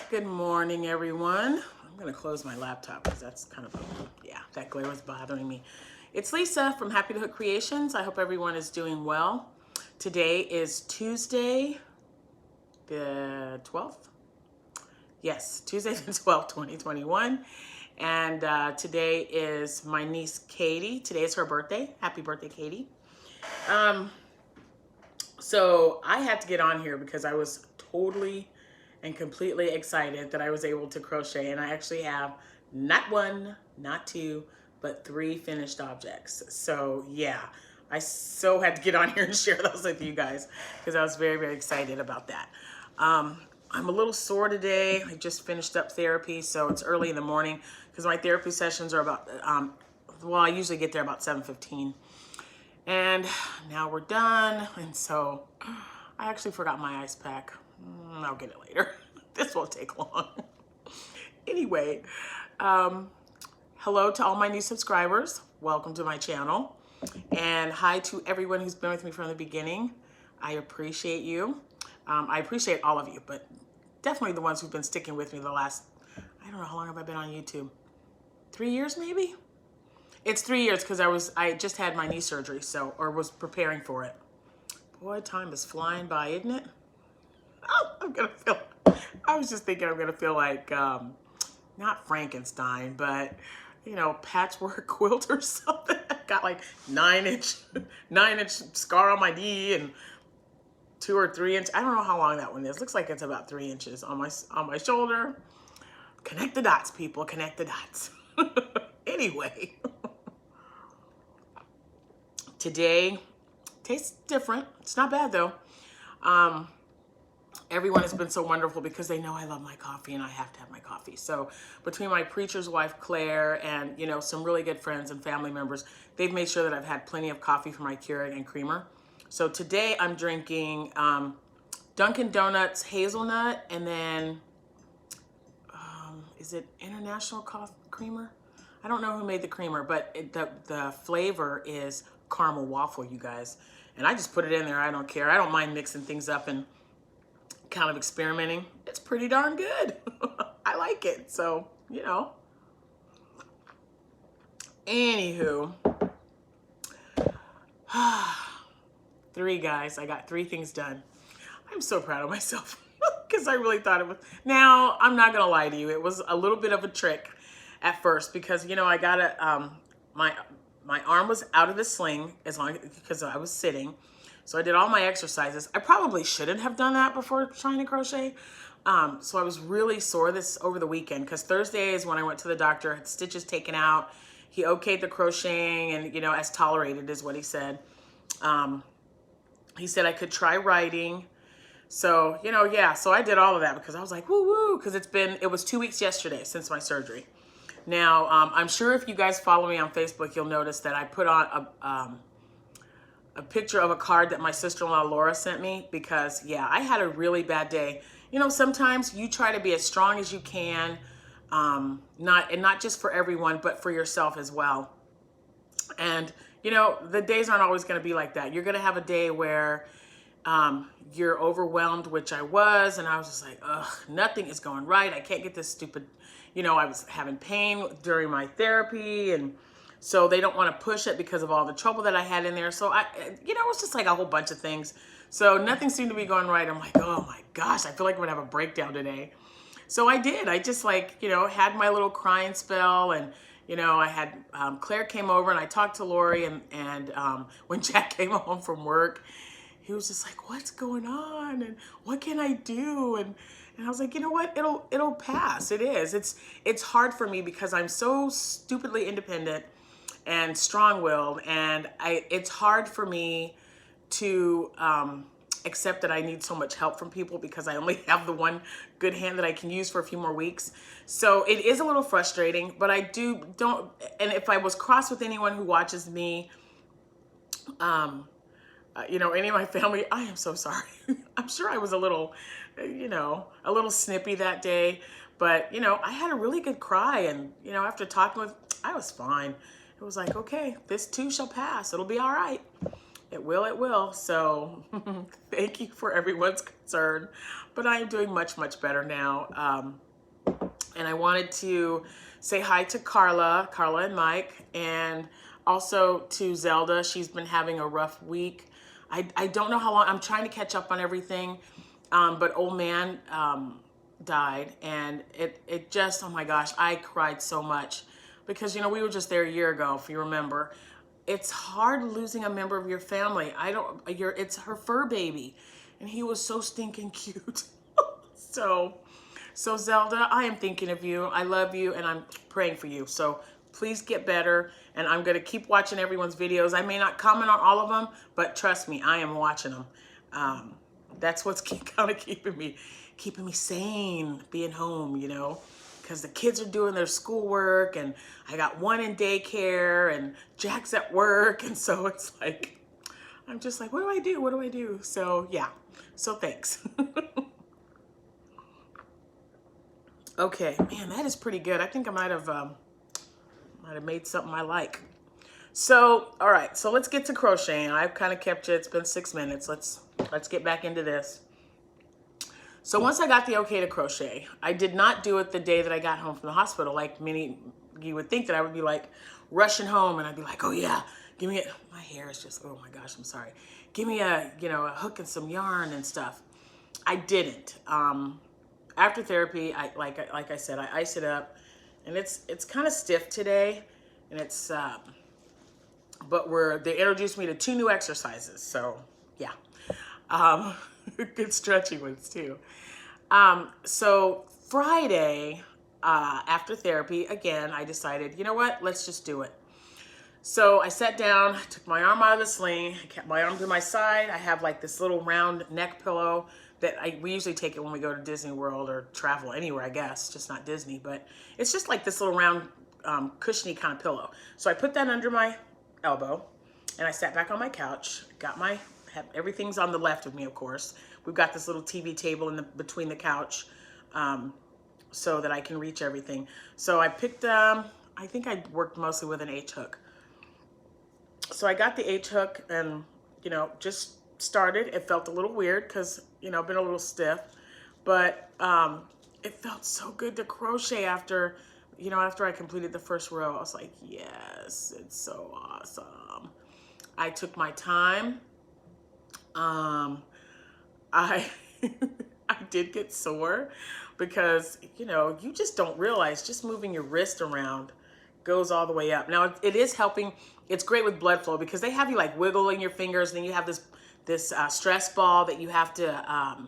Good morning, everyone. I'm going to close my laptop because that's kind of, that glare was bothering me. It's Lisa from Happy to Hook Creations. I hope everyone is doing well. Today is Tuesday, the 12th. Yes, Tuesday the 12th, 2021. And today is my niece, Katie. Today is her birthday. Happy birthday, Katie. So I had to get on here because I was totally and completely excited that I was able to crochet, and I actually have not one, not two, but 3 finished objects. So yeah, I so had to get on here and share those with you guys because I was very, very excited about that. I'm a little sore today. I just finished up therapy, so it's early in the morning because my therapy sessions are about, well, I usually get there about 7:15. And now we're done, and so I actually forgot my ice pack. I'll get it later. This won't take long. Anyway, hello to all my new subscribers. Welcome to my channel. And hi to everyone who's been with me from the beginning. I appreciate you. I appreciate all of you, but definitely the ones who've been sticking with me the last, I don't know, how long have I been on YouTube? 3 years maybe? It's 3 years because I just had my knee surgery, or was preparing for it. Boy, time is flying by, isn't it? Oh, I was just thinking I'm gonna feel like, not Frankenstein, but, you know, patchwork quilt or something. I got like 9-inch scar on my knee and 2 or 3 inch. I don't know how long that one is. Looks like it's about 3 inches on my shoulder. Connect the dots, people, connect the dots. Anyway, today tastes different. It's not bad though. Everyone has been so wonderful because they know I love my coffee and I have to have my coffee. So between my preacher's wife, Claire, and, you know, some really good friends and family members, they've made sure that I've had plenty of coffee for my Keurig and creamer. So today I'm drinking Dunkin' Donuts hazelnut, and then, is it International Coffee Creamer? I don't know who made the creamer, but the flavor is caramel waffle, you guys. And I just put it in there. I don't care. I don't mind mixing things up and kind of experimenting. It's pretty darn good. I like it. So, you know. Anywho. 3 guys. I got 3 things done. I'm so proud of myself because I really thought it was. Now, I'm not going to lie to you. It was a little bit of a trick at first because, you know, I got my arm was out of the sling because I was sitting. So I did all my exercises. I probably shouldn't have done that before trying to crochet. So I was really sore this over the weekend because Thursday is when I went to the doctor, had stitches taken out. He okayed the crocheting and, you know, as tolerated is what he said. He said I could try writing. So, you know, yeah, so I did all of that because I was like, woo woo, because it was 2 weeks yesterday since my surgery. Now, I'm sure if you guys follow me on Facebook, you'll notice that I put on a picture of a card that my sister-in-law Laura sent me because, yeah, I had a really bad day. You know, sometimes you try to be as strong as you can, not just for everyone, but for yourself as well. And, you know, the days aren't always going to be like that. You're going to have a day where you're overwhelmed, which I was, and I was just like, ugh, nothing is going right. I can't get this stupid, you know, I was having pain during my therapy, and so they don't want to push it because of all the trouble that I had in there. So you know, it was just like a whole bunch of things. So nothing seemed to be going right. I'm like, oh my gosh, I feel like I'm gonna have a breakdown today. So I did. I just, like, you know, had my little crying spell, and, you know, I had Claire came over and I talked to Lori, and when Jack came home from work, he was just like, what's going on? And what can I do? And I was like, you know what? It'll pass. It is. It's hard for me because I'm so stupidly independent and strong-willed, and it's hard for me to accept that I need so much help from people because I only have the one good hand that I can use for a few more weeks. So it is a little frustrating, but I don't, and if I was cross with anyone who watches me, you know, any of my family, I am so sorry. I'm sure I was a little, you know, a little snippy that day, but, you know, I had a really good cry, and, you know, after talking I was fine. It was like, okay, this too shall pass. It'll be all right. It will, it will. So thank you for everyone's concern. But I am doing much, much better now. And I wanted to say hi to Carla and Mike, and also to Zelda. She's been having a rough week. I don't know how long. I'm trying to catch up on everything. But old man died, and it just, oh my gosh, I cried so much because, you know, we were just there a year ago, if you remember. It's hard losing a member of your family. It's her fur baby, and he was so stinking cute. So Zelda, I am thinking of you. I love you, and I'm praying for you. So please get better, and I'm gonna keep watching everyone's videos. I may not comment on all of them, but trust me, I am watching them. That's what's kind of keeping me sane, being home, you know, because the kids are doing their schoolwork, and I got one in daycare, and Jack's at work, and so it's like, I'm just like, what do I do? What do I do? So yeah, so thanks. Okay, man, that is pretty good. I think I might have made something I like. So, all right, so let's get to crocheting. I've kind of kept you. It's been 6 minutes. Let's get back into this. So once I got the okay to crochet, I did not do it the day that I got home from the hospital. Like many, you would think that I would be like rushing home, and I'd be like, oh yeah, give me my hair is just, oh my gosh, I'm sorry. Give me a hook and some yarn and stuff. I didn't. After therapy, like I said, I ice it up, and it's kind of stiff today, and it's but they introduced me to 2 new exercises, so yeah, good stretching ones too. So Friday, after therapy, again, I decided, you know what, let's just do it. So I sat down, took my arm out of the sling, I kept my arm to my side. I have like this little round neck pillow that we usually take it when we go to Disney World or travel anywhere, I guess, just not Disney, but it's just like this little round cushiony kind of pillow. So I put that under my elbow, and I sat back on my couch, everything's on the left of me, of course. We've got this little TV table between the couch, so that I can reach everything. So I picked, I think I worked mostly with an H hook. So I got the H hook and, you know, just started. It felt a little weird because, you know, I've been a little stiff, but it felt so good to crochet after I completed the first row. I was like, yes, it's so awesome. I took my time. I I did get sore because, you know, you just don't realize just moving your wrist around goes all the way up. Now it is helping. It's great with blood flow because they have you like wiggling your fingers, and then you have this stress ball that you have to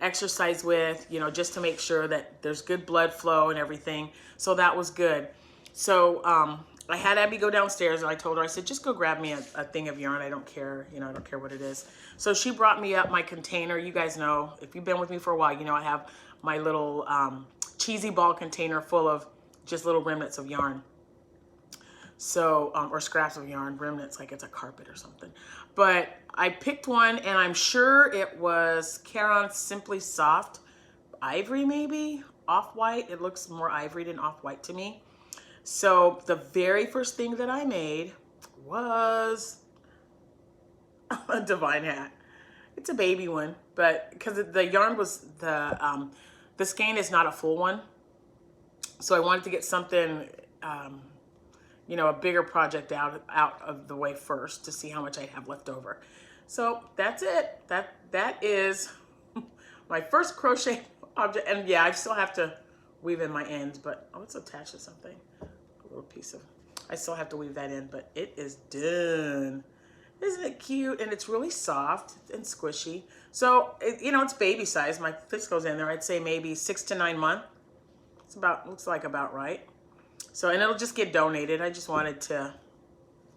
exercise with, you know, just to make sure that there's good blood flow and everything. So that was good. So I had Abby go downstairs, and I told her, I said, just go grab me a thing of yarn. I don't care, you know, I don't care what it is. So she brought me up my container. You guys know, if you've been with me for a while, you know I have my little cheesy ball container full of just little remnants of yarn. So, or scraps of yarn, remnants, like it's a carpet or something. But I picked one, and I'm sure it was Caron Simply Soft Ivory, maybe off-white. It looks more ivory than off-white to me. So the very first thing that I made was a divine hat. It's a baby one, but because the yarn was the skein is not a full one, so I wanted to get something, you know, a bigger project out of the way first to see how much I have left over. So that's it. That is my first crochet object, and yeah, I still have to weave in my ends, but oh, it's attached to something. A little piece of, I still have to weave that in, but it is done. Isn't it cute? And it's really soft and squishy. So, you know, it's baby size. My fist goes in there. I'd say maybe 6 to 9 months. Looks like about right. So, and it'll just get donated. I just wanted to,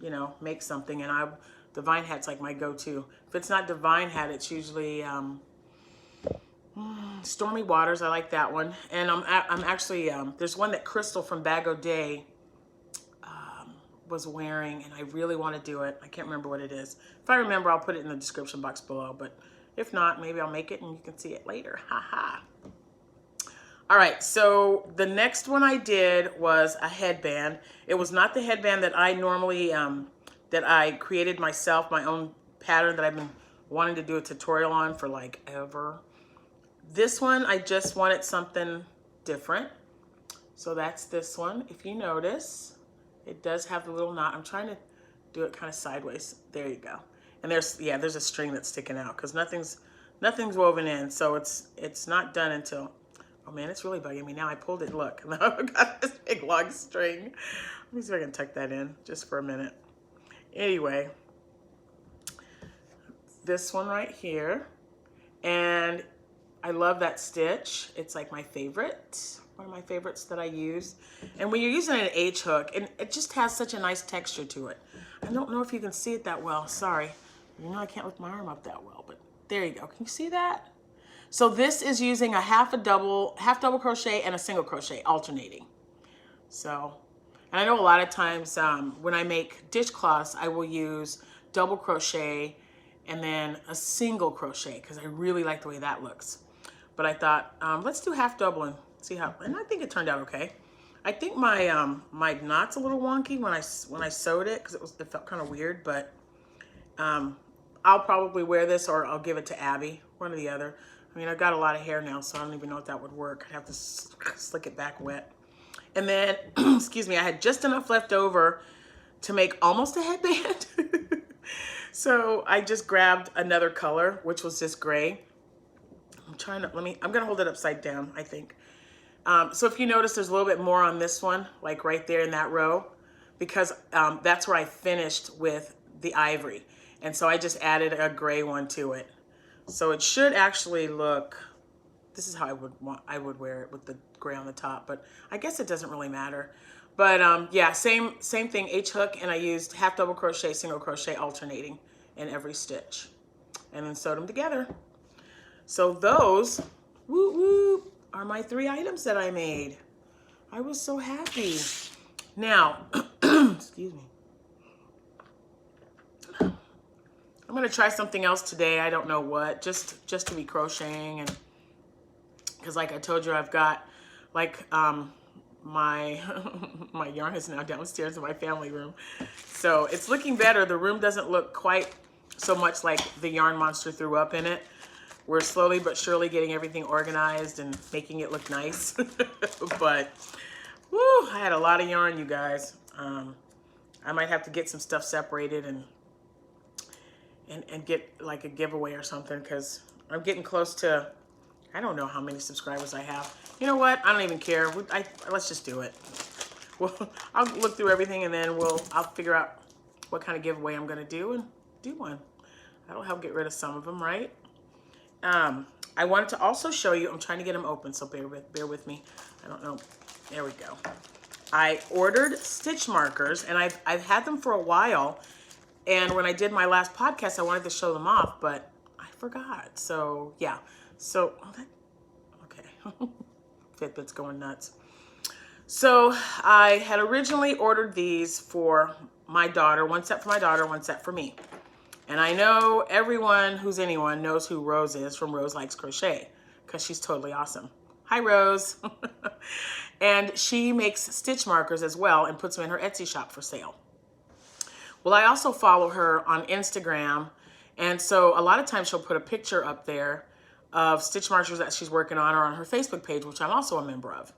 you know, make something. And Divine Hat's like my go-to. If it's not Divine Hat, it's usually Stormy Waters. I like that one. And I'm actually, there's one that Crystal from Bag O' Day was wearing, and I really want to do it. I can't remember what it is. If I remember, I'll put it in the description box below, but if not, maybe I'll make it and you can see it later. Haha. All right, so the next one I did was a headband. It was not the headband that I normally that I created myself, my own pattern that I've been wanting to do a tutorial on for like ever. This one, I just wanted something different. So that's this one. If you notice, it does have the little knot. I'm trying to do it kind of sideways. There you go. And there's a string that's sticking out because nothing's woven in. So it's not done until, oh man, it's really bugging me now. I pulled it, look. Now I've got this big long string. Let me see if I can tuck that in just for a minute. Anyway, this one right here. And I love that stitch. It's like my favorite, one of my favorites that I use. And when you're using an H hook, and it just has such a nice texture to it. I don't know if you can see it that well, sorry. You know I can't lift my arm up that well, but there you go. Can you see that? So this is using a half double crochet and a single crochet alternating. So, and I know a lot of times when I make dishcloths, I will use double crochet and then a single crochet because I really like the way that looks. But I thought, let's do half double and see how, and I think it turned out okay. I think my my knot's a little wonky when I sewed it because it felt kind of weird, but I'll probably wear this or I'll give it to Abby, one or the other. I mean, I've got a lot of hair now, so I don't even know if that would work. I'd have to slick it back wet. And then, excuse me, I had just enough left over to make almost a headband. So I just grabbed another color, which was this gray. I'm gonna hold it upside down, I think. So if you notice, there's a little bit more on this one, like right there in that row, because that's where I finished with the ivory. And so I just added a gray one to it. So it should actually look, this is how I would wear it with the gray on the top, but I guess it doesn't really matter. But yeah, same thing, H hook, and I used half double crochet, single crochet alternating in every stitch, and then sewed them together. So those, whoop whoop, are my 3 items that I made. I was so happy. Now, excuse me. I'm gonna try something else today. I don't know what, just to be crocheting, and because like I told you, I've got like my my yarn is now downstairs in my family room, so it's looking better. The room doesn't look quite so much like the yarn monster threw up in it. We're slowly but surely getting everything organized and making it look nice. But woo, I had a lot of yarn, you guys. I might have to get some stuff separated and get like a giveaway or something, because I'm getting close to, I don't know how many subscribers I have. You know what? I don't even care. Let's just do it. Well, I'll look through everything and then I'll figure out what kind of giveaway I'm gonna do and do one. That'll help get rid of some of them, right? I wanted to also show you, I'm trying to get them open, so bear with me. I don't know. There we go. I ordered stitch markers, and I've had them for a while. And when I did my last podcast, I wanted to show them off, but I forgot. So yeah. So okay. Fitbit's going nuts. So I had originally ordered these for my daughter, one set for my daughter, one set for me. And I know everyone who's anyone knows who Rose is from Rose Likes Crochet, because she's totally awesome. Hi, Rose. And she makes stitch markers as well and puts them in her Etsy shop for sale. Well, I also follow her on Instagram, and so a lot of times she'll put a picture up there of stitch markers that she's working on, or on her Facebook page, which I'm also a member of.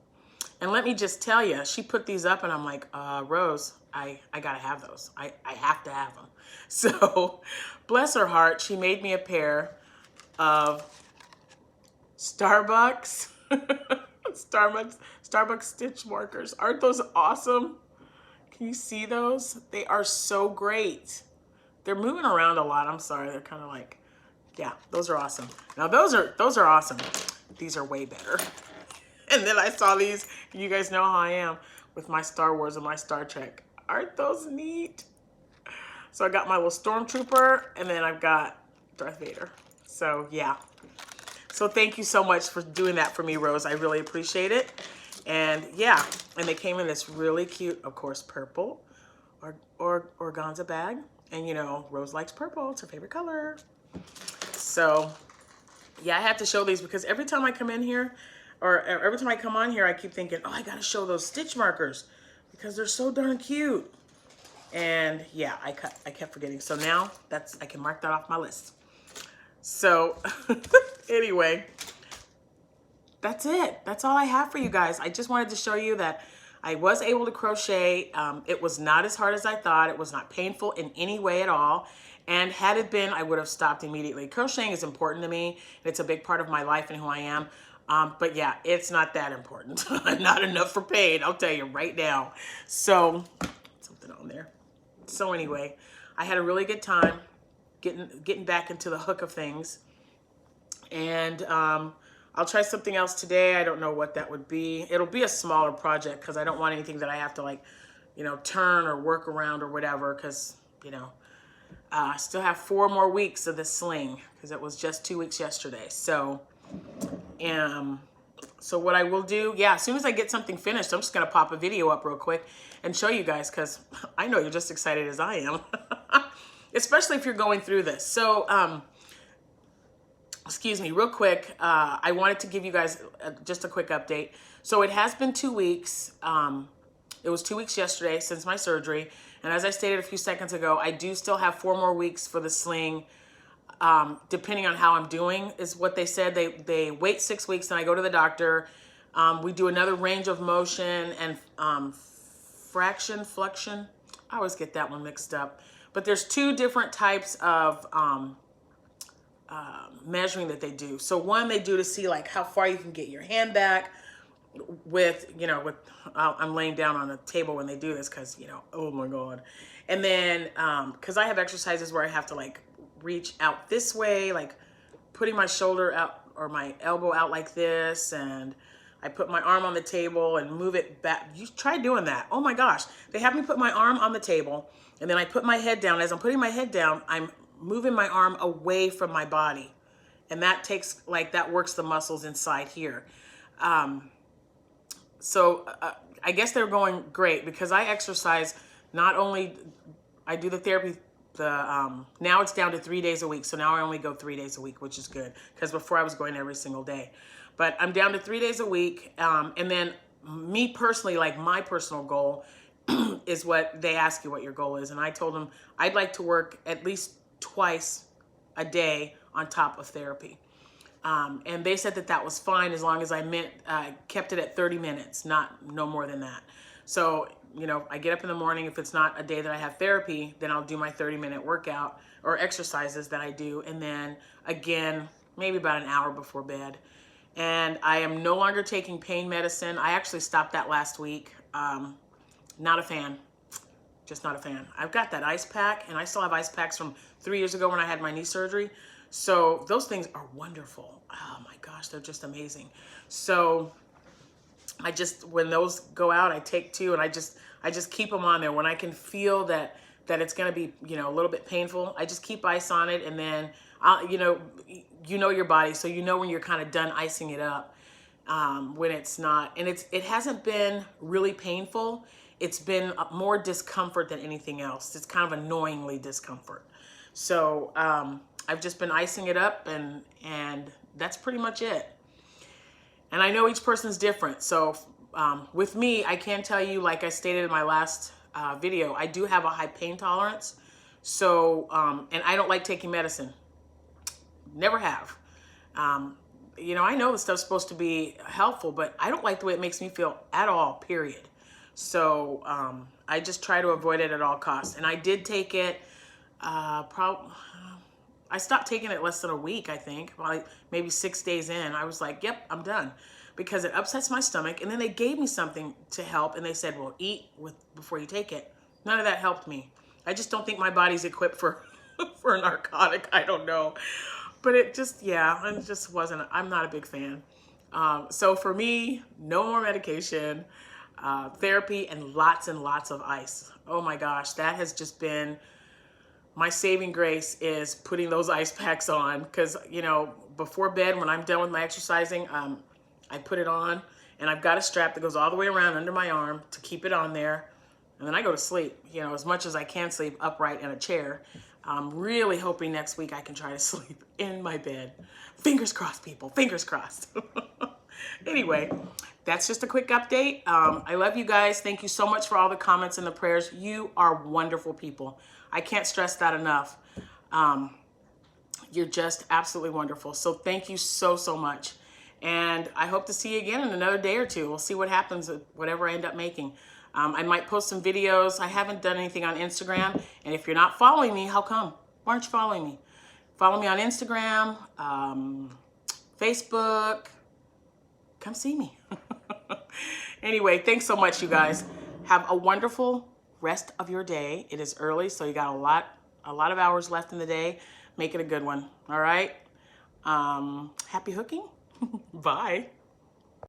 And let me just tell you, she put these up and I'm like, Rose, I gotta have those. I have to have them. So bless her heart, she made me a pair of Starbucks stitch markers. Aren't those awesome? Can you see those? They are so great. They're moving around a lot. I'm sorry. They're kind of like, yeah, those are awesome. Now those are awesome. These are way better. And then I saw these. You guys know how I am with my Star Wars and my Star Trek. Aren't those neat? So I got my little stormtrooper, and then I've got Darth Vader. So yeah. So thank you so much for doing that for me, Rose. I really appreciate it. And yeah, and they came in this really cute, of course, purple or organza bag. And you know, Rose likes purple. It's her favorite color. So yeah, I have to show these because every time I come in here, or every time I come on here, I keep thinking, oh, I gotta show those stitch markers because they're so darn cute. And yeah, I kept forgetting. So now I can mark that off my list. So anyway, that's it. That's all I have for you guys. I just wanted to show you that I was able to crochet. It was not as hard as I thought. It was not painful in any way at all. And had it been, I would have stopped immediately. Crocheting is important to me. It's a big part of my life and who I am. But yeah, it's not that important. Not enough for pain, I'll tell you right now. So, something on there. So anyway, I had a really good time getting back into the hook of things. And I'll try something else today. I don't know what that would be. It'll be a smaller project because I don't want anything that I have to like, you know, turn or work around or whatever, because, you know, I still have 4 more weeks of this sling because it was just 2 weeks yesterday. So, so what I will do, yeah, as soon as I get something finished, I'm just going to pop a video up real quick and show you guys, because I know you're just excited as I am, especially if you're going through this. So, excuse me, real quick, I wanted to give you guys just a quick update. So it has been 2 weeks. It was 2 weeks yesterday since my surgery. And as I stated a few seconds ago, I do still have 4 more weeks for the sling. Depending on how I'm doing is what they said. They wait 6 weeks and I go to the doctor. We do another range of motion and flexion. I always get that one mixed up. But there's 2 different types of measuring that they do. So one they do to see like how far you can get your hand back with, you know, I'm laying down on a table when they do this because, you know, oh my God. And then, because I have exercises where I have to like reach out this way, like putting my shoulder out or my elbow out like this, and I put my arm on the table and move it back. You try doing that. Oh my gosh. They have me put my arm on the table and then I put my head down. As I'm putting my head down, I'm moving my arm away from my body. And that takes, like, that works the muscles inside here. So I guess they're going great because I exercise. Not only I do the therapy, now it's down to 3 days a week. So now I only go 3 days a week, which is good because before I was going every single day. But I'm down to 3 days a week. And then me personally, like my personal goal is what they ask you what your goal is. And I told them I'd like to work at least twice a day on top of therapy. And they said that that was fine as long as I kept it at 30 minutes, no more than that. So, you know, I get up in the morning. If it's not a day that I have therapy, then I'll do my 30-minute workout or exercises that I do. And then again, maybe about an hour before bed. And I am no longer taking pain medicine. I actually stopped that last week. Not a fan. Just not a fan. I've got that ice pack, and I still have ice packs from 3 years ago when I had my knee surgery. So those things are wonderful. Oh my gosh, they're just amazing. So I just, when those go out, I take 2, and I just keep them on there. When I can feel that it's going to be, you know, a little bit painful, I just keep ice on it, and then you know your body, so you know when you're kind of done icing it up. When it's not, and it hasn't been really painful. It's been more discomfort than anything else. It's kind of annoyingly discomfort. So I've just been icing it up, and that's pretty much it. And I know each person's different. So with me, I can tell you, like I stated in my last video, I do have a high pain tolerance. So, and I don't like taking medicine. Never have. You know, I know the stuff's supposed to be helpful, but I don't like the way it makes me feel at all, period. So I just try to avoid it at all costs. And I did take it, I stopped taking it less than a week, I think, like maybe 6 days in. I was like, yep, I'm done, because it upsets my stomach. And then they gave me something to help, and they said, well, eat before you take it. None of that helped me. I just don't think my body's equipped for for a narcotic. I don't know. But it just, yeah, it just wasn't, I'm not a big fan. So for me, no more medication, therapy, and lots of ice. Oh my gosh, that has just been my saving grace, is putting those ice packs on. Because, you know, before bed, when I'm done with my exercising, I put it on, and I've got a strap that goes all the way around under my arm to keep it on there. And then I go to sleep, you know, as much as I can sleep upright in a chair. I'm really hoping next week I can try to sleep in my bed. Fingers crossed, people. Fingers crossed. Anyway, that's just a quick update. I love you guys. Thank you so much for all the comments and the prayers. You are wonderful people. I can't stress that enough. You're just absolutely wonderful. So thank you so, so much. And I hope to see you again in another day or two. We'll see what happens with whatever I end up making. I might post some videos. I haven't done anything on Instagram. And if you're not following me, how come? Why aren't you following me? Follow me on Instagram, Facebook. Come see me. Anyway, thanks so much, you guys. Have a wonderful rest of your day. It is early, so you got a lot of hours left in the day. Make it a good one, all right? Happy hooking. Bye.